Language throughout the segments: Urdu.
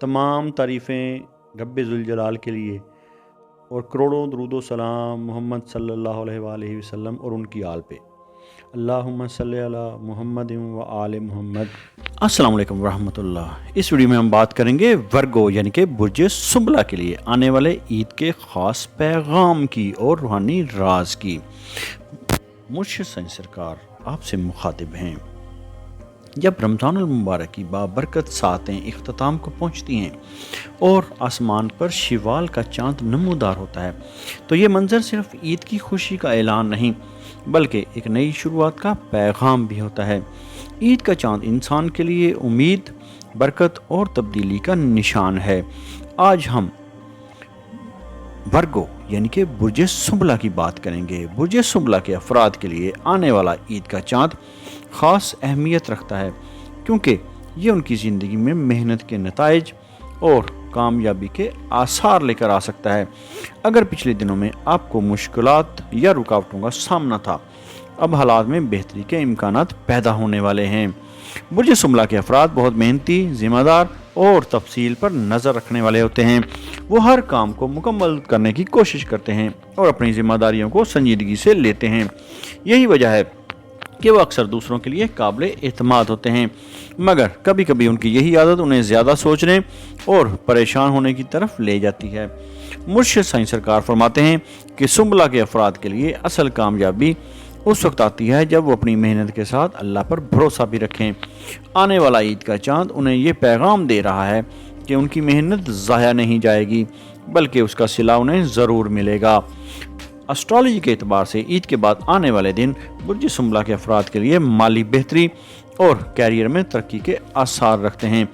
تمام تعریفیں رب ذوالجلال کے لیے اور کروڑوں درود و سلام محمد صلی اللہ علیہ وآلہ وسلم اور ان کی آل پہ۔ اللہم صلی علی محمد و آل محمد۔ السلام علیکم ورحمۃ اللہ۔ اس ویڈیو میں ہم بات کریں گے ورگو یعنی کہ برج سنبلہ کے لیے آنے والے عید کے خاص پیغام کی اور روحانی راز کی۔ مرشد سائیں سرکار آپ سے مخاطب ہیں۔ جب رمضان المبارک کی بابرکت ساعتیں اختتام کو پہنچتی ہیں اور آسمان پر شوال کا چاند نمودار ہوتا ہے تو یہ منظر صرف عید کی خوشی کا اعلان نہیں بلکہ ایک نئی شروعات کا پیغام بھی ہوتا ہے۔ عید کا چاند انسان کے لیے امید، برکت اور تبدیلی کا نشان ہے۔ آج ہم ورگو یعنی کہ برج سنبلہ کی بات کریں گے۔ برج سنبلہ کے افراد کے لیے آنے والا عید کا چاند خاص اہمیت رکھتا ہے کیونکہ یہ ان کی زندگی میں محنت کے نتائج اور کامیابی کے آثار لے کر آ سکتا ہے۔ اگر پچھلے دنوں میں آپ کو مشکلات یا رکاوٹوں کا سامنا تھا، اب حالات میں بہتری کے امکانات پیدا ہونے والے ہیں۔ برج سنبلہ کے افراد بہت محنتی، ذمہ دار اور تفصیل پر نظر رکھنے والے ہوتے ہیں۔ وہ ہر کام کو مکمل کرنے کی کوشش کرتے ہیں اور اپنی ذمہ داریوں کو سنجیدگی سے لیتے ہیں۔ یہی وجہ ہے کہ وہ اکثر دوسروں کے لیے قابل اعتماد ہوتے ہیں، مگر کبھی کبھی ان کی یہی عادت انہیں زیادہ سوچنے اور پریشان ہونے کی طرف لے جاتی ہے۔ مرشد سائیں سرکار فرماتے ہیں کہ سنبلہ کے افراد کے لیے اصل کامیابی اس وقت آتی ہے جب وہ اپنی محنت کے ساتھ اللہ پر بھروسہ بھی رکھیں۔ آنے والا عید کا چاند انہیں یہ پیغام دے رہا ہے کہ ان کی محنت ضائع نہیں جائے گی بلکہ اس کا صلہ انہیں ضرور ملے گا۔ اسٹرالوجی کے اعتبار سے عید کے بعد آنے والے دن برج سنبلہ کے افراد کے لیے مالی بہتری اور کیریئر میں ترقی کے آثار رکھتے ہیں۔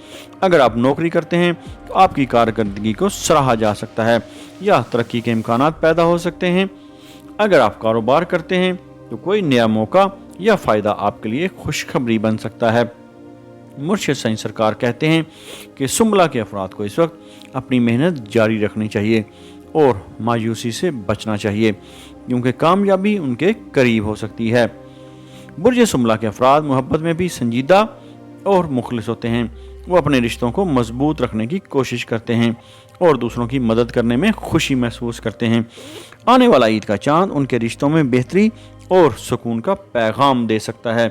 اگر آپ نوکری کرتے ہیں تو آپ کی کارکردگی کو سراہا جا سکتا ہے یا ترقی کے امکانات پیدا ہو سکتے ہیں۔ اگر آپ کاروبار کرتے ہیں تو کوئی نیا موقع یا فائدہ آپ کے لیے خوشخبری بن سکتا ہے۔ مرشد سائیں سرکار کہتے ہیں کہ سنبلہ کے افراد کو اس وقت اپنی محنت جاری رکھنی چاہیے اور مایوسی سے بچنا چاہیے کیونکہ کامیابی ان کے قریب ہو سکتی ہے۔ برج سنبلہ کے افراد محبت میں بھی سنجیدہ اور مخلص ہوتے ہیں۔ وہ اپنے رشتوں کو مضبوط رکھنے کی کوشش کرتے ہیں اور دوسروں کی مدد کرنے میں خوشی محسوس کرتے ہیں۔ آنے والا عید کا چاند ان کے رشتوں میں بہتری اور سکون کا پیغام دے سکتا ہے۔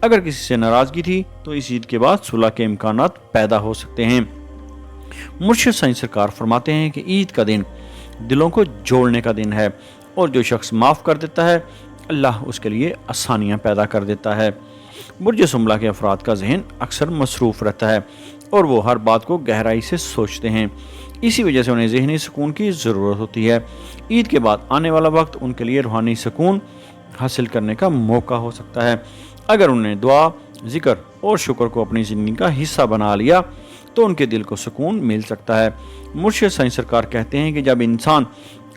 اگر کسی سے ناراضگی تھی تو اس عید کے بعد صلح کے امکانات پیدا ہو سکتے ہیں۔ مرشد سائیں سرکار فرماتے ہیں کہ عید کا دن دلوں کو جوڑنے کا دن ہے اور جو شخص معاف کر دیتا ہے اللہ اس کے لیے آسانیاں پیدا کر دیتا ہے۔ برج سنبلہ کے افراد کا ذہن اکثر مصروف رہتا ہے اور وہ ہر بات کو گہرائی سے سوچتے ہیں، اسی وجہ سے انہیں ذہنی سکون کی ضرورت ہوتی ہے۔ عید کے بعد آنے والا وقت ان کے لیے روحانی سکون حاصل کرنے کا موقع ہو سکتا ہے۔ اگر انہیں دعا، ذکر اور شکر کو اپنی زندگی کا حصہ بنا لیا تو ان کے دل کو سکون مل سکتا ہے۔ مرشد سائیں سرکار کہتے ہیں کہ جب انسان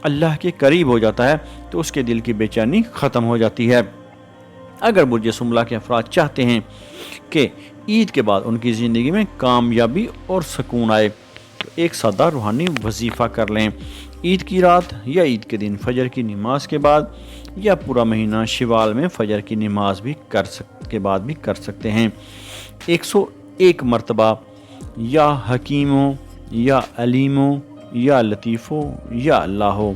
اللہ کے قریب ہو جاتا ہے تو اس کے دل کی بے چینی ختم ہو جاتی ہے۔ اگر برج سنبلہ کے افراد چاہتے ہیں کہ عید کے بعد ان کی زندگی میں کامیابی اور سکون آئے تو ایک سادہ روحانی وظیفہ کر لیں۔ عید کی رات یا عید کے دن فجر کی نماز کے بعد یا پورا مہینہ شوال میں فجر کی نماز بھی کر سکتے ہیں۔ 101 مرتبہ یا حکیموں یا علیموں یا لطیفوں یا اللہو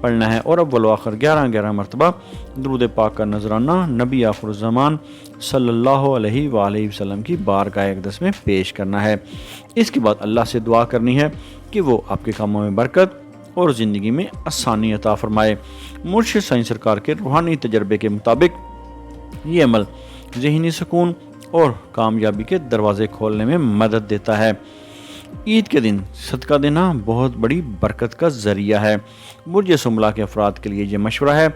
پڑھنا ہے اور اول و آخر 11 مرتبہ درود پاک کا نذرانہ نبی آخر الزمان صلی اللہ علیہ وآلہ وسلم کی بارگاہ اقدس میں پیش کرنا ہے۔ اس کے بعد اللہ سے دعا کرنی ہے کہ وہ آپ کے کاموں میں برکت اور زندگی میں آسانی عطا فرمائے۔ مرشد سائیں سرکار کے روحانی تجربے کے مطابق یہ عمل ذہنی سکون اور کامیابی کے دروازے کھولنے میں مدد دیتا ہے۔ عید کے دن صدقہ دینا بہت بڑی برکت کا ذریعہ ہے۔ برج سنبلہ کے افراد کے لیے یہ مشورہ ہے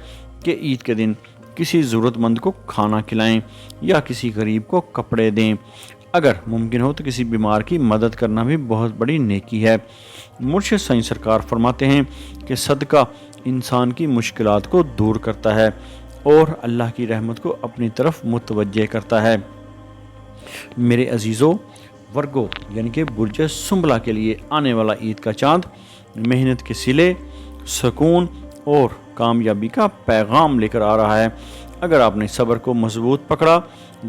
کہ عید کے دن کسی ضرورت مند کو کھانا کھلائیں یا کسی غریب کو کپڑے دیں۔ اگر ممکن ہو تو کسی بیمار کی مدد کرنا بھی بہت بڑی نیکی ہے۔ مرشد سائیں سرکار فرماتے ہیں کہ صدقہ انسان کی مشکلات کو دور کرتا ہے اور اللہ کی رحمت کو اپنی طرف متوجہ کرتا ہے۔ میرے عزیزو، ورگو یعنی کہ برج سنبلہ کے لیے آنے والا عید کا چاند محنت کے صلے، سکون اور کامیابی کا پیغام لے کر آ رہا ہے۔ اگر آپ نے صبر کو مضبوط پکڑا،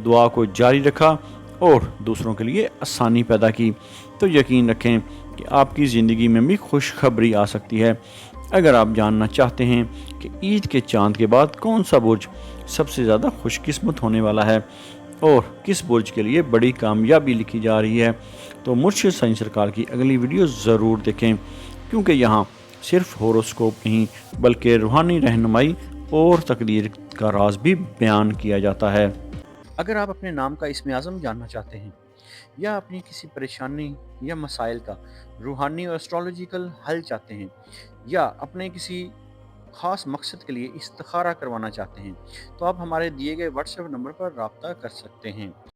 دعا کو جاری رکھا اور دوسروں کے لیے آسانی پیدا کی، تو یقین رکھیں کہ آپ کی زندگی میں بھی خوشخبری آ سکتی ہے۔ اگر آپ جاننا چاہتے ہیں کہ عید کے چاند کے بعد کون سا برج سب سے زیادہ خوش قسمت ہونے والا ہے اور کس برج کے لیے بڑی کامیابی لکھی جا رہی ہے، تو مرشد سائیں سرکار کی اگلی ویڈیو ضرور دیکھیں، کیونکہ یہاں صرف ہوروسکوپ نہیں بلکہ روحانی رہنمائی اور تقدیر کا راز بھی بیان کیا جاتا ہے۔ اگر آپ اپنے نام کا اسم اعظم جاننا چاہتے ہیں یا اپنی کسی پریشانی یا مسائل کا روحانی اور اسٹرالوجیکل حل چاہتے ہیں، یا اپنے کسی خاص مقصد کے لیے استخارہ کروانا چاہتے ہیں، تو آپ ہمارے دیے گئے واٹس ایپ نمبر پر رابطہ کر سکتے ہیں۔